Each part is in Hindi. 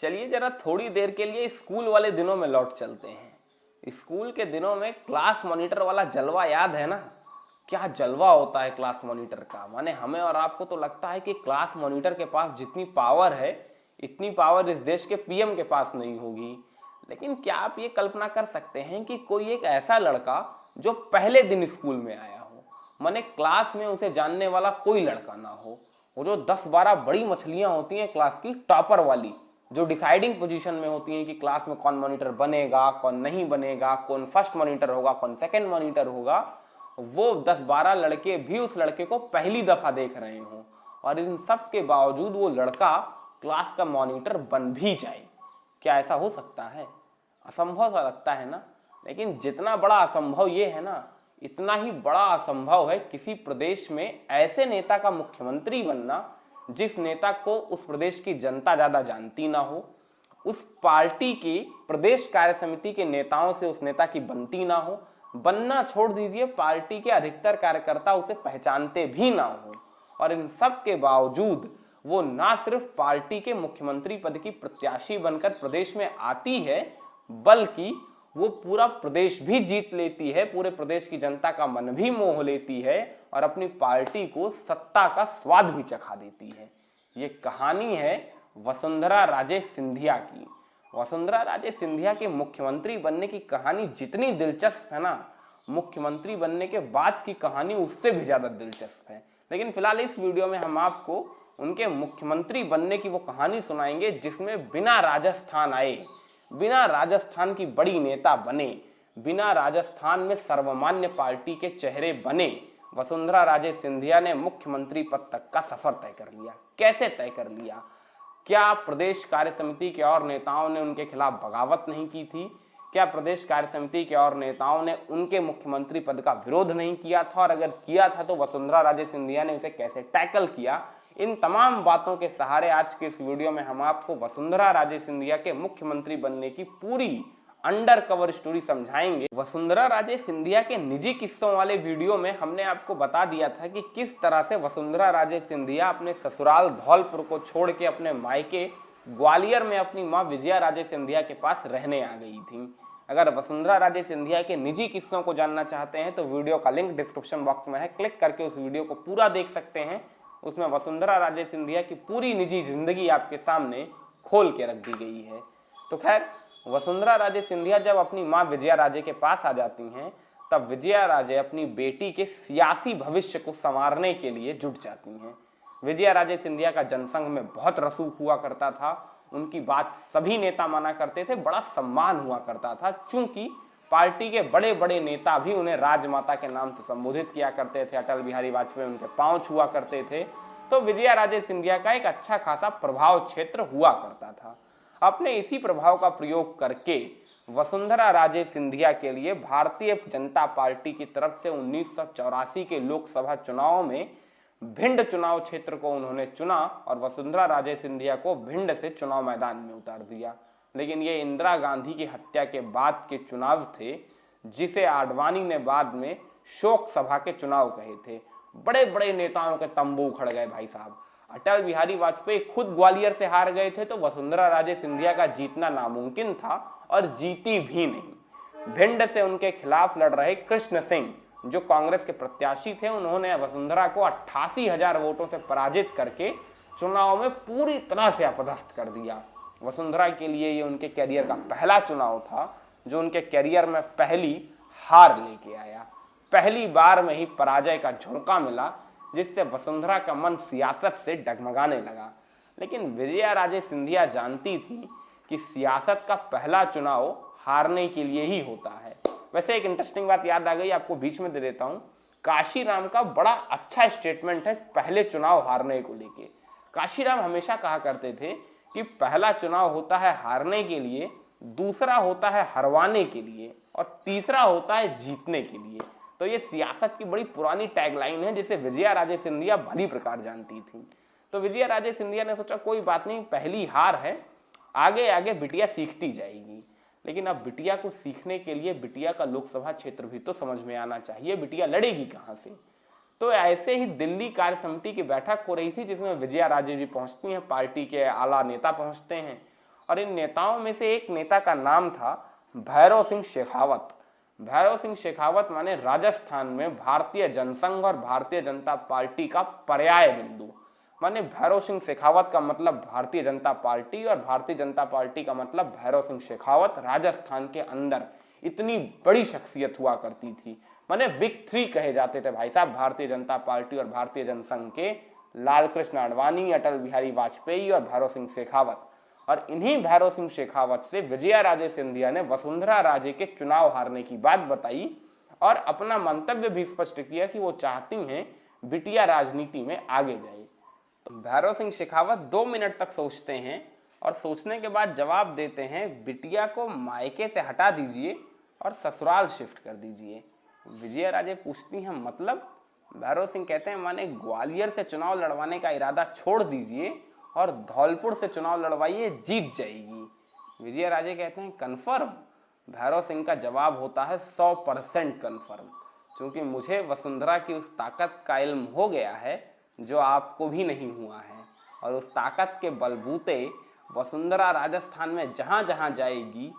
चलिए जरा थोड़ी देर के लिए स्कूल वाले दिनों में लौट चलते हैं। स्कूल के दिनों में क्लास मॉनिटर वाला जलवा याद है ना? क्या जलवा होता है क्लास मॉनिटर का। माने हमें और आपको तो लगता है कि क्लास मॉनिटर के पास जितनी पावर है इतनी पावर इस देश के पीएम के पास नहीं होगी। लेकिन क्या आप ये कल्पना कर सकते हैं कि कोई एक ऐसा लड़का जो पहले दिन स्कूल में आया हो, माने क्लास में उसे जानने वाला कोई लड़का ना हो, वो जो 10-12 बड़ी मछलियां होती हैं क्लास की टॉपर वाली, जो डिसाइडिंग पोजीशन में होती हैं कि क्लास में कौन मॉनिटर बनेगा कौन नहीं बनेगा, कौन फर्स्ट मॉनिटर होगा कौन सेकंड मॉनिटर होगा, वो 10-12 लड़के भी उस लड़के को पहली दफा देख रहे हों और इन सब के बावजूद वो लड़का क्लास का मॉनिटर बन भी जाए। क्या ऐसा हो सकता है? असंभव सा लगता है ना। लेकिन जितना बड़ा असंभव ये है ना, इतना ही बड़ा असंभव है किसी प्रदेश में ऐसे नेता का मुख्यमंत्री बनना जिस नेता को उस प्रदेश की जनता ज्यादा जानती ना हो, उस पार्टी की प्रदेश कार्य समिति के नेताओं से उस नेता की बनती ना हो, बनना छोड़ दीजिए पार्टी के अधिकतर कार्यकर्ता उसे पहचानते भी ना हो, और इन सब के बावजूद वो ना सिर्फ पार्टी के मुख्यमंत्री पद की प्रत्याशी बनकर प्रदेश में आती है, बल्कि वो पूरा प्रदेश भी जीत लेती है, पूरे प्रदेश की जनता का मन भी मोह लेती है और अपनी पार्टी को सत्ता का स्वाद भी चखा देती है। ये कहानी है वसुंधरा राजे सिंधिया की। वसुंधरा राजे सिंधिया के मुख्यमंत्री बनने की कहानी जितनी दिलचस्प है ना, मुख्यमंत्री बनने के बाद की कहानी उससे भी ज्यादा दिलचस्प है। लेकिन फिलहाल इस वीडियो में हम आपको उनके मुख्यमंत्री बनने की वो कहानी सुनाएंगे जिसमें बिना राजस्थान आए, बिना राजस्थान की बड़ी नेता बने, बिना राजस्थान में सर्वमान्य पार्टी के चेहरे बने, वसुंधरा राजे सिंधिया ने मुख्यमंत्री पद तक का सफर तय कर लिया। कैसे तय कर लिया? क्या प्रदेश कार्य समिति के और नेताओं ने उनके खिलाफ बगावत नहीं की थी? क्या प्रदेश कार्य समिति के और नेताओं ने उनके मुख्यमंत्री पद का विरोध नहीं किया था, और अगर किया था तो वसुंधरा राजे सिंधिया ने उसे कैसे टैकल किया? इन तमाम बातों के सहारे आज के इस वीडियो में हम आपको वसुंधरा राजे सिंधिया के मुख्यमंत्री बनने की पूरी अंडर कवर स्टोरी समझाएंगे। वसुंधरा राजे सिंधिया के निजी किस्सों वाले वीडियो में हमने आपको बता दिया था कि किस तरह से वसुंधरा राजे सिंधिया अपने ससुराल धौलपुर को छोड़ के अपने मायके ग्वालियर में अपनी मां विजया राजे सिंधिया के पास रहने आ गई थी। अगर वसुंधरा राजे सिंधिया के निजी किस्सों को जानना चाहते हैं तो वीडियो का लिंक डिस्क्रिप्शन बॉक्स में है, क्लिक करके उस वीडियो को पूरा देख सकते हैं। उसमें वसुंधरा राजे सिंधिया की पूरी निजी जिंदगी आपके सामने खोल के रख दी गई है। तो खैर, वसुंधरा राजे सिंधिया जब अपनी मां विजया राजे के पास आ जाती हैं, तब विजया राजे अपनी बेटी के सियासी भविष्य को संवारने के लिए जुट जाती हैं। विजया राजे सिंधिया का जनसंघ में बहुत रसूख हुआ करता था, उनकी बात सभी नेता माना करते थे, बड़ा सम्मान हुआ करता था। चूंकि पार्टी के बड़े बड़े नेता भी उन्हें राजमाता के नाम से संबोधित किया करते थे, अटल बिहारी वाजपेयी उनके पांव छुआ करते थे, तो विजया राजे सिंधिया का एक अच्छा खासा प्रभाव क्षेत्र हुआ करता था। अपने इसी प्रभाव का प्रयोग करके वसुंधरा राजे सिंधिया के लिए भारतीय जनता पार्टी की तरफ से 1984 के लोकसभा चुनाव में भिंड चुनाव क्षेत्र को उन्होंने चुना और वसुंधरा राजे सिंधिया को भिंड से चुनाव मैदान में उतार दिया। लेकिन ये इंदिरा गांधी की हत्या के बाद के चुनाव थे, जिसे आडवाणी ने बाद में शोक सभा के चुनाव कहे थे। बड़े बड़े नेताओं के तंबू उखड़ गए भाई साहब। अटल बिहारी वाजपेयी खुद ग्वालियर से हार गए थे, तो वसुंधरा राजे सिंधिया का जीतना नामुमकिन था और जीती भी नहीं। भिंड से उनके खिलाफ लड़ रहे कृष्ण सिंह, जो कांग्रेस के प्रत्याशी थे, उन्होंने वसुंधरा को 88,000 वोटों से पराजित करके चुनाव में पूरी तरह से अपदस्थ कर दिया। वसुंधरा के लिए ये उनके कैरियर का पहला चुनाव था, जो उनके कैरियर में पहली हार लेके आया। पहली बार में ही पराजय का झोंका मिला, जिससे वसुंधरा का मन सियासत से डगमगाने लगा। लेकिन विजया राजे सिंधिया जानती थी कि सियासत का पहला चुनाव हारने के लिए ही होता है। वैसे एक इंटरेस्टिंग बात याद आ गई, आपको बीच में दे देता हूं। काशीराम का बड़ा अच्छा स्टेटमेंट है पहले चुनाव हारने को लेके। काशीराम हमेशा कहा करते थे कि पहला चुनाव होता है हारने के लिए, दूसरा होता है हरवाने के लिए, और तीसरा होता है जीतने के लिए। तो ये सियासत की बड़ी पुरानी टैगलाइन है, जिसे विजया राजे सिंधिया भली प्रकार जानती थी। तो विजया राजे सिंधिया ने सोचा कोई बात नहीं, पहली हार है, आगे आगे बिटिया सीखती जाएगी। लेकिन अब बिटिया को सीखने के लिए बिटिया का लोकसभा क्षेत्र भी तो समझ में आना चाहिए, बिटिया लड़ेगी कहां से। तो ऐसे ही दिल्ली कार्य समिति की बैठक हो रही थी, जिसमें विजया राजे भी पहुंचती हैं, पार्टी के आला नेता पहुंचते हैं, और इन नेताओं में से एक नेता का नाम था भैरव सिंह शेखावत। भैरव सिंह शेखावत माने राजस्थान में भारतीय जनसंघ और भारतीय जनता पार्टी का पर्याय बिंदु। माने भैरव सिंह शेखावत का मतलब भारतीय जनता पार्टी और भारतीय जनता पार्टी का मतलब भैरव सिंह शेखावत राजस्थान के अंदर इतनी बड़ी शख्सियत हुआ करती थी। माने बिग थ्री कहे जाते थे भाई साहब, भारतीय जनता पार्टी और भारतीय जनसंघ के लाल कृष्ण आडवाणी, अटल बिहारी वाजपेयी और भैरव सिंह शेखावत। और इन्हीं भैरव सिंह शेखावत से विजया राजे सिंधिया ने वसुंधरा राजे के चुनाव हारने की बात बताई और अपना मंतव्य भी स्पष्ट किया कि वो चाहती हैं बिटिया राजनीति में आगे जाए। तो भैरव सिंह शेखावत 2 मिनट तक सोचते हैं और सोचने के बाद जवाब देते हैं, बिटिया को मायके से हटा दीजिए और ससुराल शिफ्ट कर दीजिए। विजया राजे पूछती हैं मतलब? भैरव सिंह कहते हैं माने ग्वालियर से चुनाव लड़वाने का इरादा छोड़ दीजिए और धौलपुर से चुनाव लड़वाइए, जीत जाएगी। विजया राजे कहते हैं कन्फर्म? भैरव सिंह का जवाब होता है 100% कन्फर्म, क्योंकि मुझे वसुंधरा की उस ताकत का इल्म हो गया है जो आपको भी नहीं हुआ है, और उस ताकत के बलबूते वसुंधरा राजस्थान में जहां जहां जाएगी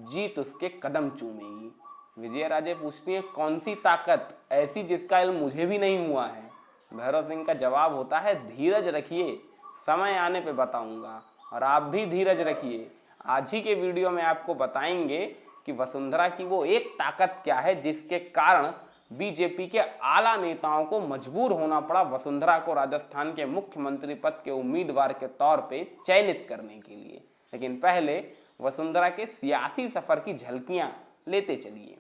जीत उसके कदम चूमेगी। विजया राजे पूछती है कौन सी ताकत ऐसी जिसका इल्म मुझे भी नहीं हुआ है? भैरव सिंह का जवाब होता है धीरज रखिए, समय आने पे बताऊंगा, और आप भी धीरज रखिए। आज ही के वीडियो में आपको बताएंगे कि वसुंधरा की वो एक ताकत क्या है जिसके कारण बीजेपी के आला नेताओं को मजबूर होना पड़ा वसुंधरा को राजस्थान के मुख्यमंत्री पद के उम्मीदवार के तौर पे चयनित करने के लिए। लेकिन पहले वसुंधरा के सियासी सफर की झलकियां लेते चलिए।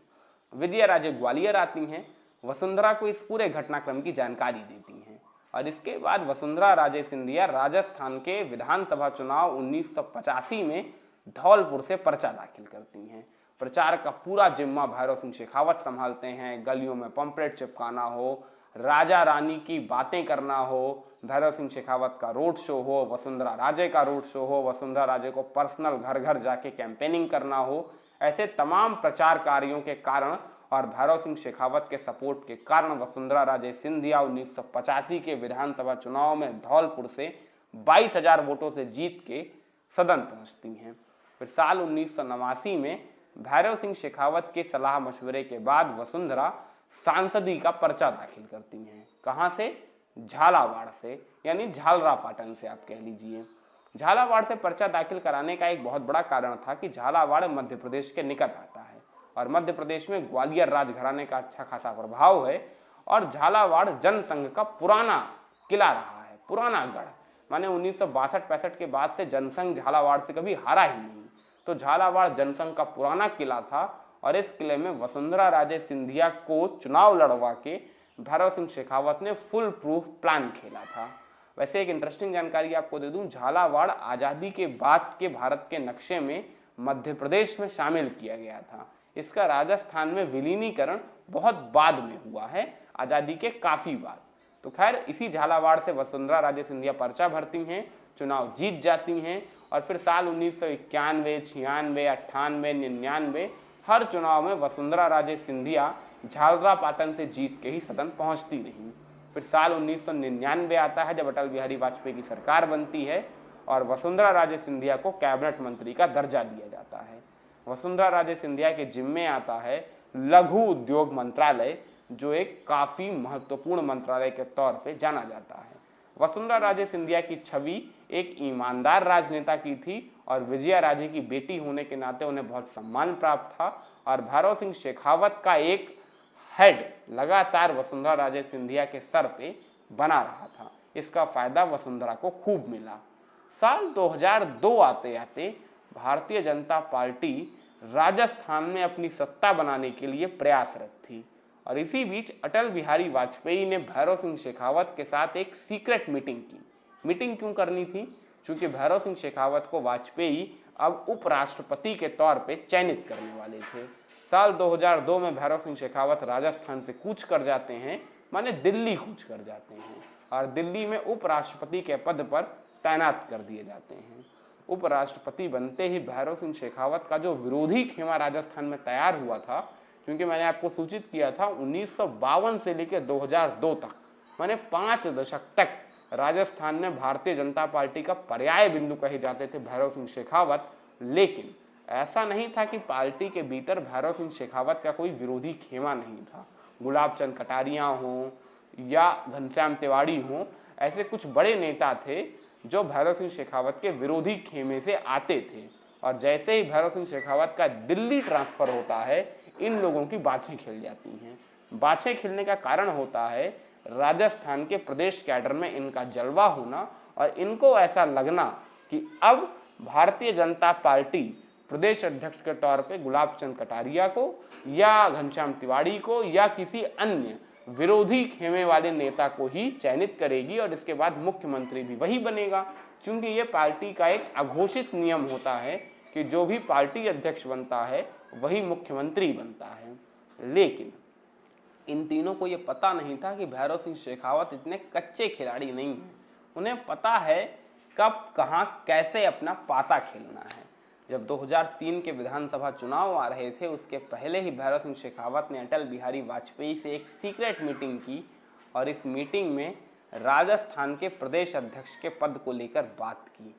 विजया राजे ग्वालियर आती हैं, वसुंधरा को इस पूरे घटनाक्रम की जानकारी देती हैं, और इसके बाद वसुंधरा राजे सिंधिया राजस्थान के विधानसभा चुनाव 1985 में धौलपुर से पर्चा दाखिल करती हैं। प्रचार का पूरा जिम्मा भैरव सिंह शेखावत संभालते हैं। गलियों में पंपलेट चिपकाना हो, राजा रानी की बातें करना हो, भैरव सिंह शेखावत का रोड शो हो, वसुंधरा राजे का रोड शो हो, वसुंधरा राजे को पर्सनल घर घर जाके कैंपेनिंग करना हो, ऐसे तमाम प्रचार कार्यों के कारण और भैरव सिंह शेखावत के सपोर्ट के कारण वसुंधरा राजे सिंधिया 1985 के विधानसभा चुनाव में धौलपुर से 22,000 वोटों से जीत के सदन पहुंचती हैं। फिर साल 1989 में भैरव सिंह शेखावत के सलाह मशवरे के बाद वसुंधरा सांसदी का पर्चा दाखिल करती हैं। कहां से? झालावाड़ से, यानी झालरापाटन से आप कह लीजिए। झालावाड़ से पर्चा दाखिल कराने का एक बहुत बड़ा कारण था कि झालावाड़ मध्य प्रदेश के निकट आता है और मध्य प्रदेश में ग्वालियर राजघराने का अच्छा खासा प्रभाव है, और झालावाड़ जनसंघ का पुराना किला रहा है, पुराना गढ़। माने 1962-65 के बाद से जनसंघ झालावाड़ से कभी हारा ही नहीं, तो झालावाड़ जनसंघ का पुराना किला था, और इस किले में वसुंधरा राजे सिंधिया को चुनाव लड़वा के भैरव सिंह शेखावत ने फुल प्रूफ प्लान खेला था। वैसे एक इंटरेस्टिंग जानकारी आपको दे दूं, झालावाड़ आज़ादी के बाद के भारत के नक्शे में मध्य प्रदेश में शामिल किया गया था। इसका राजस्थान में विलीनीकरण बहुत बाद में हुआ है, आज़ादी के काफ़ी बाद। तो खैर इसी झालावाड़ से वसुंधरा राजे सिंधिया पर्चा भरती हैं, चुनाव जीत जाती हैं, और फिर साल 1991, 96, 98, 99 हर चुनाव में वसुंधरा राजे सिंधिया झालरापाटन से जीत के ही सदन पहुंचती रहीं। फिर साल 1999 आता है जब अटल बिहारी वाजपेयी की सरकार बनती है और वसुंधरा राजे सिंधिया को कैबिनेट मंत्री का दर्जा दिया जाता है। वसुंधरा राजे सिंधिया के जिम्मे आता है लघु उद्योग मंत्रालय, जो एक काफ़ी महत्वपूर्ण मंत्रालय के तौर पे जाना जाता है। वसुंधरा राजे सिंधिया की छवि एक ईमानदार राजनेता की थी, और विजया राजे की बेटी होने के नाते उन्हें बहुत सम्मान प्राप्त था, और भैरव सिंह शेखावत का एक हेड लगातार वसुंधरा राजे सिंधिया के सर पे बना रहा था। इसका फायदा वसुंधरा को खूब मिला। साल 2002 आते आते भारतीय जनता पार्टी राजस्थान में अपनी सत्ता बनाने के लिए प्रयासरत थी, और इसी बीच अटल बिहारी वाजपेयी ने भैरव सिंह शेखावत के साथ एक सीक्रेट मीटिंग की। मीटिंग क्यों करनी थी? क्योंकि भैरव सिंह शेखावत को वाजपेयी अब उपराष्ट्रपति के तौर पे चयनित करने वाले थे। साल 2002 में भैरव सिंह शेखावत राजस्थान से कूच कर जाते हैं, माने दिल्ली कूच कर जाते हैं, और दिल्ली में उपराष्ट्रपति के पद पर तैनात कर दिए जाते हैं। उपराष्ट्रपति बनते ही भैरव सिंह शेखावत का जो विरोधी खेमा राजस्थान में तैयार हुआ था, क्योंकि मैंने आपको सूचित किया था 1952 से लेकर 2002 तक, माने 5 दशक तक राजस्थान में भारतीय जनता पार्टी का पर्याय बिंदु कहे जाते थे भैरव सिंह शेखावत, लेकिन ऐसा नहीं था कि पार्टी के भीतर भैरव सिंह शेखावत का कोई विरोधी खेमा नहीं था। गुलाब चंद कटारिया हों या घनश्याम तिवारी हों, ऐसे कुछ बड़े नेता थे जो भैरव सिंह शेखावत के विरोधी खेमे से आते थे। और जैसे ही भैरव सिंह शेखावत का दिल्ली ट्रांसफर होता है, इन लोगों की बाछें खिल जाती हैं। बाछें खिलने का कारण होता है राजस्थान के प्रदेश कैडर में इनका जलवा होना और इनको ऐसा लगना कि अब भारतीय जनता पार्टी प्रदेश अध्यक्ष के तौर पे गुलाब चंद कटारिया को या घनश्याम तिवारी को या किसी अन्य विरोधी खेमे वाले नेता को ही चयनित करेगी और इसके बाद मुख्यमंत्री भी वही बनेगा। क्योंकि ये पार्टी का एक अघोषित नियम होता है कि जो भी पार्टी अध्यक्ष बनता है वही मुख्यमंत्री बनता है। लेकिन इन तीनों को ये पता नहीं था कि भैरव सिंह शेखावत इतने कच्चे खिलाड़ी नहीं हैं। उन्हें पता है कब कहाँ कैसे अपना पासा खेलना है। जब 2003 के विधानसभा चुनाव आ रहे थे, उसके पहले ही भैरव सिंह शेखावत ने अटल बिहारी वाजपेयी से एक सीक्रेट मीटिंग की और इस मीटिंग में राजस्थान के प्रदेश अध्यक्ष के पद को लेकर बात की।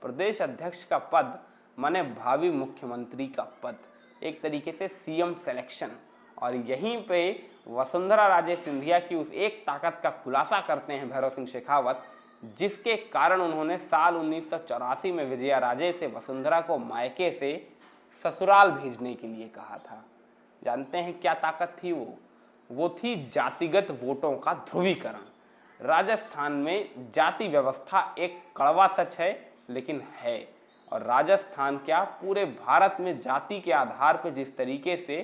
प्रदेश अध्यक्ष का पद माने भावी मुख्यमंत्री का पद, एक तरीके से सीएम सिलेक्शन। और यहीं पे वसुंधरा राजे सिंधिया की उस एक ताकत का खुलासा करते हैं भैरव सिंह शेखावत, जिसके कारण उन्होंने साल 1984 में विजया राजे से वसुंधरा को मायके से ससुराल भेजने के लिए कहा था। जानते हैं क्या ताकत थी वो थी जातिगत वोटों का ध्रुवीकरण। राजस्थान में जाति व्यवस्था एक कड़वा सच है, लेकिन है। और राजस्थान क्या, पूरे भारत में जाति के आधार पर जिस तरीके से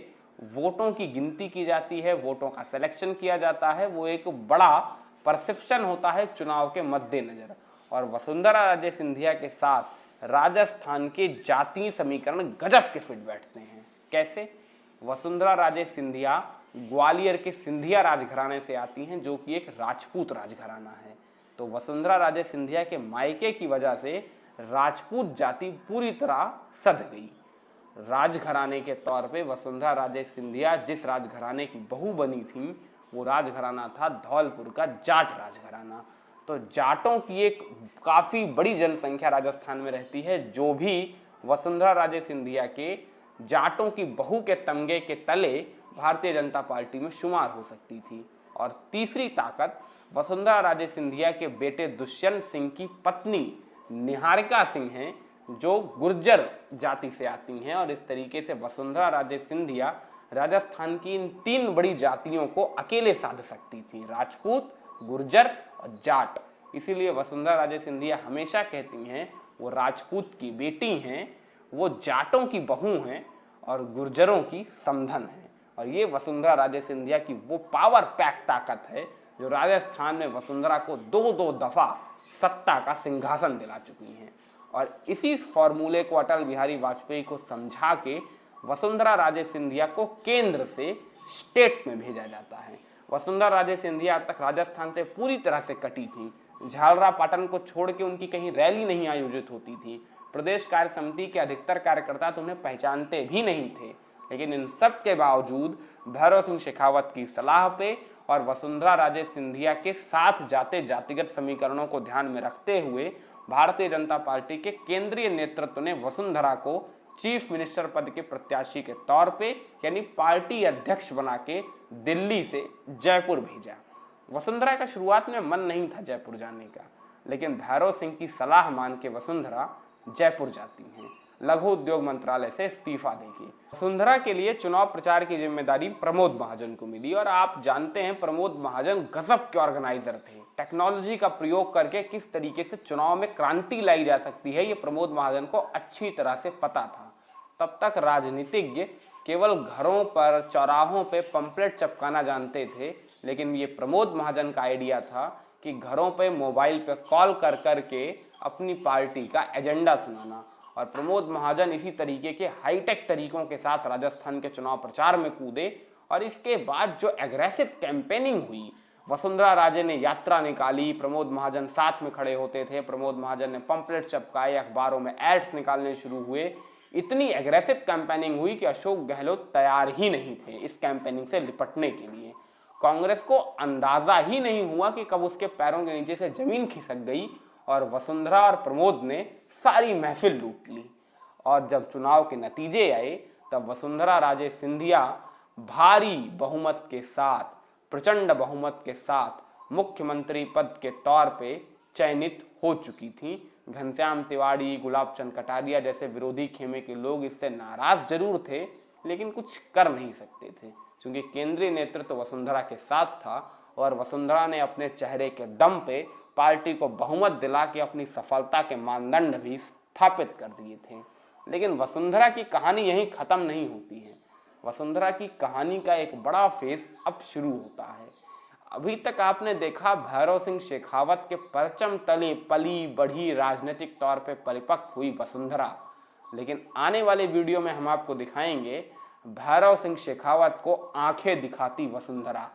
वोटों की गिनती की जाती है, वोटों का सिलेक्शन किया जाता है, वो एक बड़ा परसेप्शन होता है चुनाव के मद्देनजर। और वसुंधरा राजे सिंधिया के साथ राजस्थान के जातीय समीकरण गजब के फिट बैठते हैं। कैसे? वसुंधरा राजे सिंधिया ग्वालियर के सिंधिया राजघराने से आती हैं, जो कि एक राजपूत राजघराना है। तो वसुंधरा राजे सिंधिया के मायके की वजह से राजपूत जाति पूरी तरह सध गई। राजघराने के तौर पे वसुंधरा राजे सिंधिया जिस राजघराने की बहू बनी थी, वो राजघराना था धौलपुर का जाट राजघराना। तो जाटों की एक काफी बड़ी जनसंख्या राजस्थान में रहती है, जो भी वसुंधरा राजे सिंधिया के जाटों की बहू के तमगे के तले भारतीय जनता पार्टी में शुमार हो सकती थी। और तीसरी ताकत वसुंधरा राजे सिंधिया के बेटे दुष्यंत सिंह की पत्नी निहारिका सिंह हैं, जो गुर्जर जाति से आती हैं। और इस तरीके से वसुंधरा राजे सिंधिया राजस्थान की इन तीन बड़ी जातियों को अकेले साध सकती थी, राजपूत, गुर्जर और जाट। इसीलिए वसुंधरा राजे सिंधिया हमेशा कहती हैं वो राजपूत की बेटी हैं, वो जाटों की बहू हैं और गुर्जरों की समधन है। और ये वसुंधरा राजे सिंधिया की वो पावर पैक ताकत है जो राजस्थान में वसुंधरा को दो दफा सत्ता का सिंहासन दिला चुकी हैं। और इसी फॉर्मूले को अटल बिहारी वाजपेयी को समझा के वसुंधरा राजे सिंधिया को केंद्र से स्टेट में भेजा जाता है। वसुंधरा राजे सिंधिया अब तक राजस्थान से पूरी तरह से कटी थी। झालरा पाटन को छोड़ के उनकी कहीं रैली नहीं आयोजित होती थी। प्रदेश कार्य समिति के अधिकतर कार्यकर्ता तो उन्हें पहचानते भी नहीं थे। लेकिन इन सब के बावजूद भैरव सिंह शेखावत की सलाह पे और वसुंधरा राजे सिंधिया के साथ जाते जातिगत समीकरणों को ध्यान में रखते हुए भारतीय जनता पार्टी के केंद्रीय नेतृत्व ने वसुंधरा को चीफ मिनिस्टर पद के प्रत्याशी के तौर पे यानी पार्टी अध्यक्ष बना के दिल्ली से जयपुर भेजा। वसुंधरा का शुरुआत में मन नहीं था जयपुर जाने का, लेकिन भैरव सिंह की सलाह मान के वसुंधरा जयपुर जाती हैं, लघु उद्योग मंत्रालय से इस्तीफा देगी। वसुंधरा के लिए चुनाव प्रचार की जिम्मेदारी प्रमोद महाजन को मिली। और आप जानते हैं प्रमोद महाजन गजब के ऑर्गेनाइजर थे। टेक्नोलॉजी का प्रयोग करके किस तरीके से चुनाव में क्रांति लाई जा सकती है, ये प्रमोद महाजन को अच्छी तरह से पता था। तब तक राजनीतिज्ञ केवल घरों पर, चौराहों पे पंपलेट चिपकाना जानते थे, लेकिन ये प्रमोद महाजन का आइडिया था कि घरों पे मोबाइल पे कॉल कर करके अपनी पार्टी का एजेंडा सुनाना। और प्रमोद महाजन इसी तरीके के हाईटेक तरीकों के साथ राजस्थान के चुनाव प्रचार में कूदे। और इसके बाद जो एग्रेसिव कैंपेनिंग हुई, वसुंधरा राजे ने यात्रा निकाली, प्रमोद महाजन साथ में खड़े होते थे, प्रमोद महाजन ने पंपलेट चिपकाए, अखबारों में एड्स निकालने शुरू हुए। इतनी एग्रेसिव कैंपेनिंग हुई कि अशोक गहलोत तैयार ही नहीं थे इस कैंपेनिंग से निपटने के लिए। कांग्रेस को अंदाजा ही नहीं हुआ कि कब उसके पैरों के नीचे से जमीन खिसक गई और वसुंधरा और प्रमोद ने सारी महफिल लूट ली। और जब चुनाव के नतीजे आए तब वसुंधरा राजे सिंधिया भारी बहुमत के साथ, प्रचंड बहुमत के साथ मुख्यमंत्री पद के तौर पे चयनित हो चुकी थी। घनश्याम तिवाड़ी, गुलाब चंद कटारिया जैसे विरोधी खेमे के लोग इससे नाराज जरूर थे, लेकिन कुछ कर नहीं सकते थे, क्योंकि केंद्रीय नेतृत्व वसुंधरा के साथ था और वसुंधरा ने अपने चेहरे के दम पे पार्टी को बहुमत दिला के अपनी सफलता के मानदंड भी स्थापित कर दिए थे। लेकिन वसुंधरा की कहानी यहीं खत्म नहीं होती है। वसुंधरा की कहानी का एक बड़ा फेज अब शुरू होता है। अभी तक आपने देखा भैरव सिंह शेखावत के परचम तले पली बढ़ी राजनीतिक तौर पे परिपक्व हुई वसुंधरा, लेकिन आने वाले वीडियो में हम आपको दिखाएंगे भैरव सिंह शेखावत को आंखें दिखाती वसुंधरा।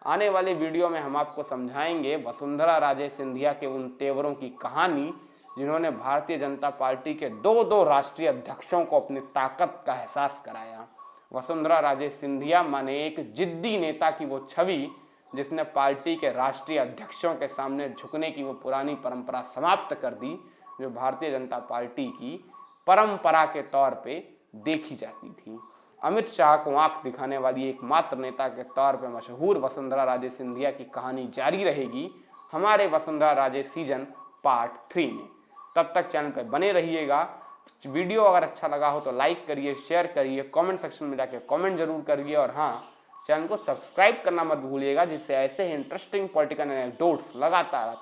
आने वाले वीडियो में हम आपको समझाएंगे वसुंधरा राजे सिंधिया के उन तेवरों की कहानी जिन्होंने भारतीय जनता पार्टी के दो राष्ट्रीय अध्यक्षों को अपनी ताकत का एहसास कराया। वसुंधरा राजे सिंधिया माने एक जिद्दी नेता की वो छवि जिसने पार्टी के राष्ट्रीय अध्यक्षों के सामने झुकने की वो पुरानी परंपरा समाप्त कर दी जो भारतीय जनता पार्टी की परंपरा के तौर पे देखी जाती थी। अमित शाह को आंख दिखाने वाली एकमात्र नेता के तौर पे मशहूर वसुंधरा राजे सिंधिया की कहानी जारी रहेगी हमारे वसुंधरा राजे सीजन पार्ट 3 में। तब तक चैनल पे बने रहिएगा। वीडियो अगर अच्छा लगा हो तो लाइक करिए, शेयर करिए, कमेंट सेक्शन में जाके कमेंट जरूर करिए और हाँ, चैनल को सब्सक्राइब करना मत भूलिएगा, जिससे ऐसे ही इंटरेस्टिंग पॉलिटिकल एनेक्डोट्स लगातार